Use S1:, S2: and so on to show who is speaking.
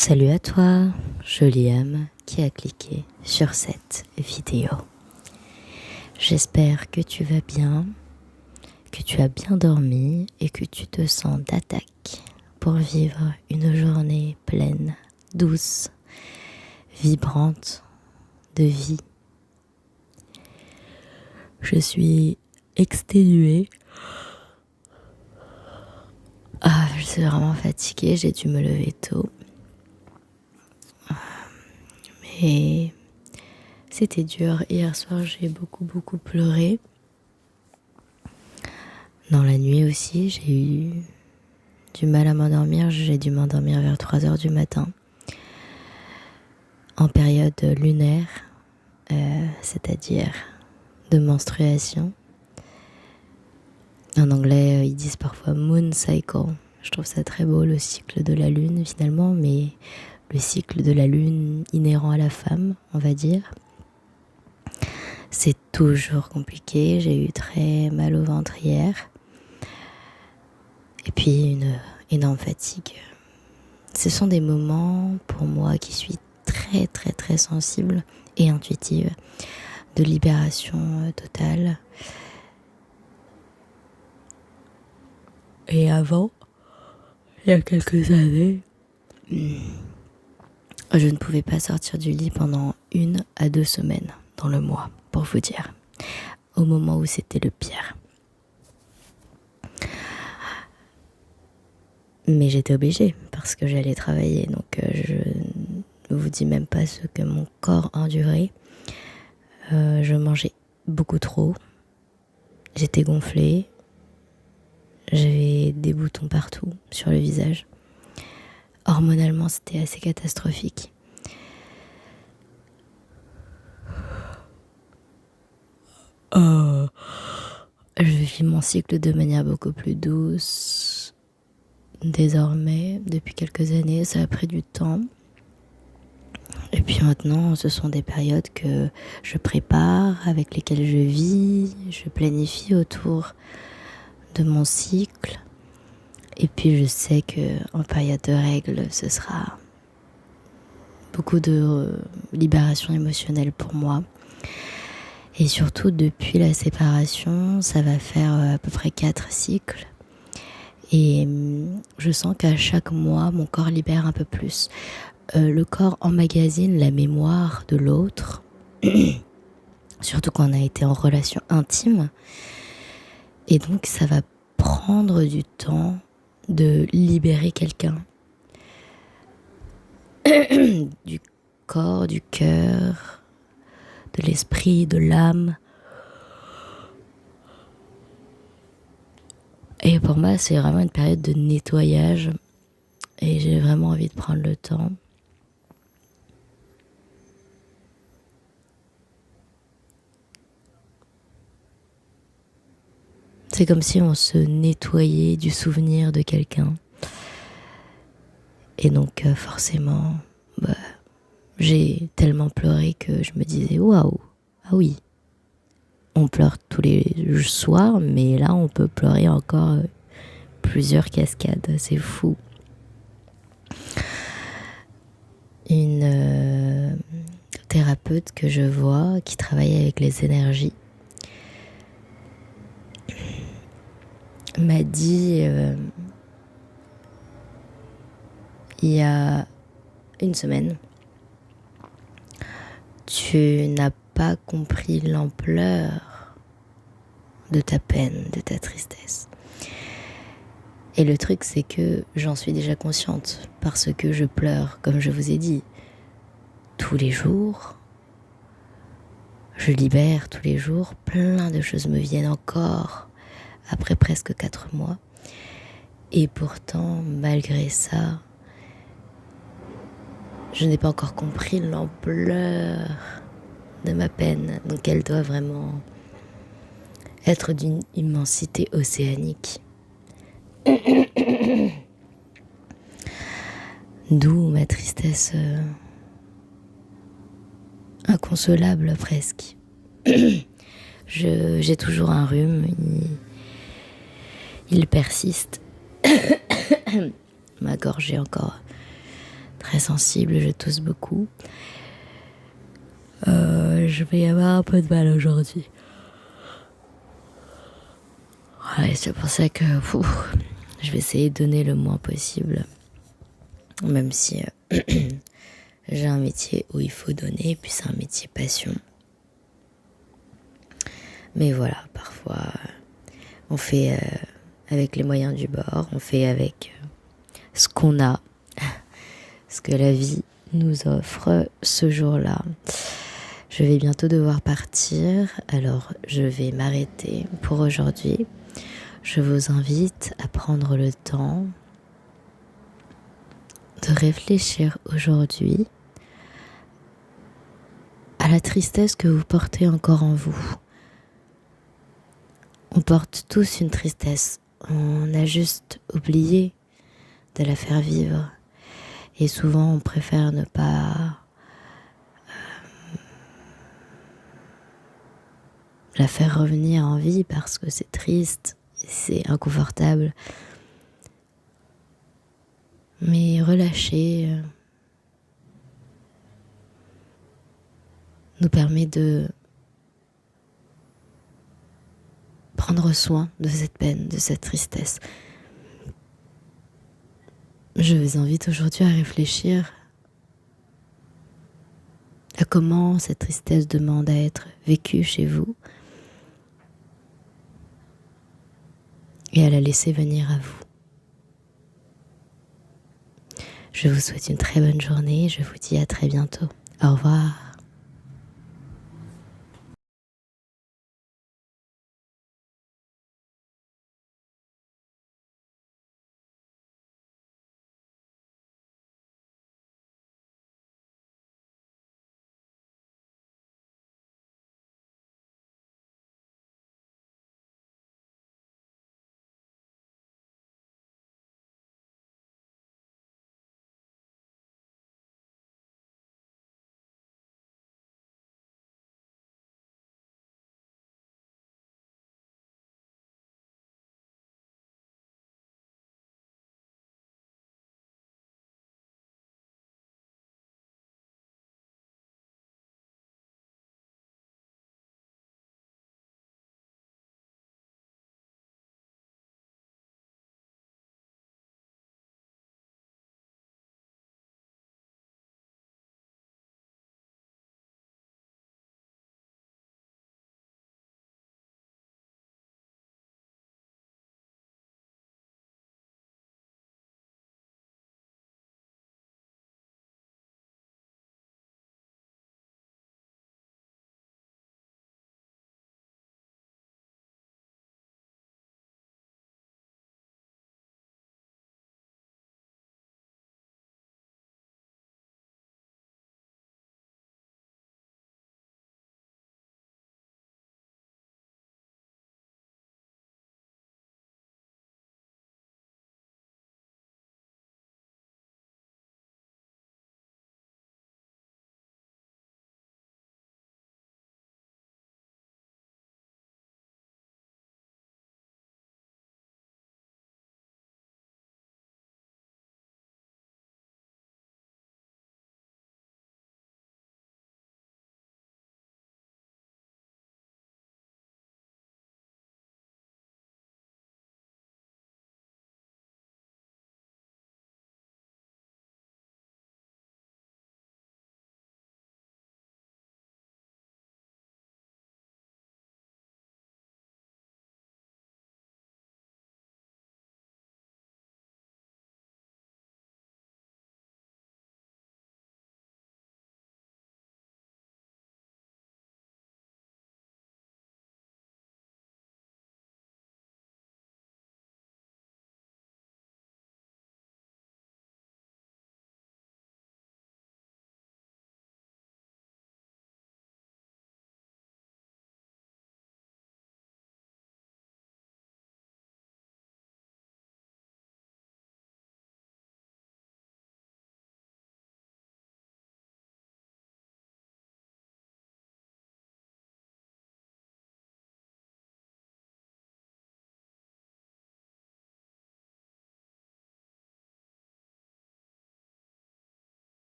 S1: Salut à toi, jolie âme qui a cliqué sur cette vidéo. J'espère que tu vas bien, que tu as bien dormi et que tu te sens d'attaque pour vivre une journée pleine, douce, vibrante de vie. Je suis exténuée. Je suis vraiment fatiguée, j'ai dû me lever tôt. Mais c'était dur. Hier soir, j'ai beaucoup pleuré. Dans la nuit aussi, j'ai eu du mal à m'endormir. J'ai dû m'endormir vers 3h du matin. En période lunaire, c'est-à-dire de menstruation. En anglais, ils disent parfois moon cycle. Je trouve ça très beau, le cycle de la lune finalement, mais le cycle de la lune inhérent à la femme, on va dire. C'est toujours compliqué. J'ai eu très mal au ventre hier. Et puis une énorme fatigue. Ce sont des moments pour moi qui suis très sensible et intuitive, de libération totale. Et avant, il y a quelques années, je ne pouvais pas sortir du lit pendant 1 à 2 semaines dans le mois, pour vous dire, au moment où c'était le pire. Mais j'étais obligée parce que j'allais travailler, donc je ne vous dis même pas ce que mon corps endurait. Je mangeais beaucoup trop, j'étais gonflée, j'avais des boutons partout sur le visage. Hormonalement, c'était assez catastrophique. Je vis mon cycle de manière beaucoup plus douce. Désormais, depuis quelques années, ça a pris du temps. Et puis maintenant, ce sont des périodes que je prépare, avec lesquelles je vis, je planifie autour de mon cycle. Et puis je sais que en période de règles, ce sera beaucoup de libération émotionnelle pour moi. Et surtout, depuis la séparation, ça va faire à peu près 4 cycles. Et je sens qu'à chaque mois, mon corps libère un peu plus. Le corps emmagasine la mémoire de l'autre, surtout quand on a été en relation intime. Et donc, ça va prendre du temps de libérer quelqu'un. Du corps, du cœur, de l'esprit, de l'âme. Et pour moi, c'est vraiment une période de nettoyage. Et j'ai vraiment envie de prendre le temps. C'est comme si on se nettoyait du souvenir de quelqu'un. Et donc forcément, j'ai tellement pleuré que je me disais waouh, ah oui, on pleure tous les soirs, mais là on peut pleurer encore plusieurs cascades, c'est fou. Une thérapeute que je vois qui travaille avec les énergies m'a dit il y a 1 semaine, tu n'as pas compris l'ampleur de ta peine, de ta tristesse. Et le truc, c'est que j'en suis déjà consciente parce que je pleure, comme je vous ai dit, tous les jours. Je libère tous les jours, plein de choses me viennent encore après presque 4 mois. Et pourtant, malgré ça, je n'ai pas encore compris l'ampleur de ma peine. Donc elle doit vraiment être d'une immensité océanique. D'où ma tristesse inconsolable presque. J'ai toujours un rhume, il persiste. Ma gorge est encore très sensible, je tousse beaucoup. Je vais avoir un peu de mal aujourd'hui. Ouais, c'est pour ça que je vais essayer de donner le moins possible. Même si j'ai un métier où il faut donner, et puis c'est un métier passion. Mais voilà, parfois on fait avec les moyens du bord, on fait avec ce qu'on a, ce que la vie nous offre ce jour-là. Je vais bientôt devoir partir, alors je vais m'arrêter pour aujourd'hui. Je vous invite à prendre le temps de réfléchir aujourd'hui à la tristesse que vous portez encore en vous. On porte tous une tristesse, on a juste oublié de la faire vivre. Et souvent on préfère ne pas la faire revenir en vie parce que c'est triste, c'est inconfortable. Mais relâcher nous permet de prendre soin de cette peine, de cette tristesse. Je vous invite aujourd'hui à réfléchir à comment cette tristesse demande à être vécue chez vous et à la laisser venir à vous. Je vous souhaite une très bonne journée, je vous dis à très bientôt. Au revoir.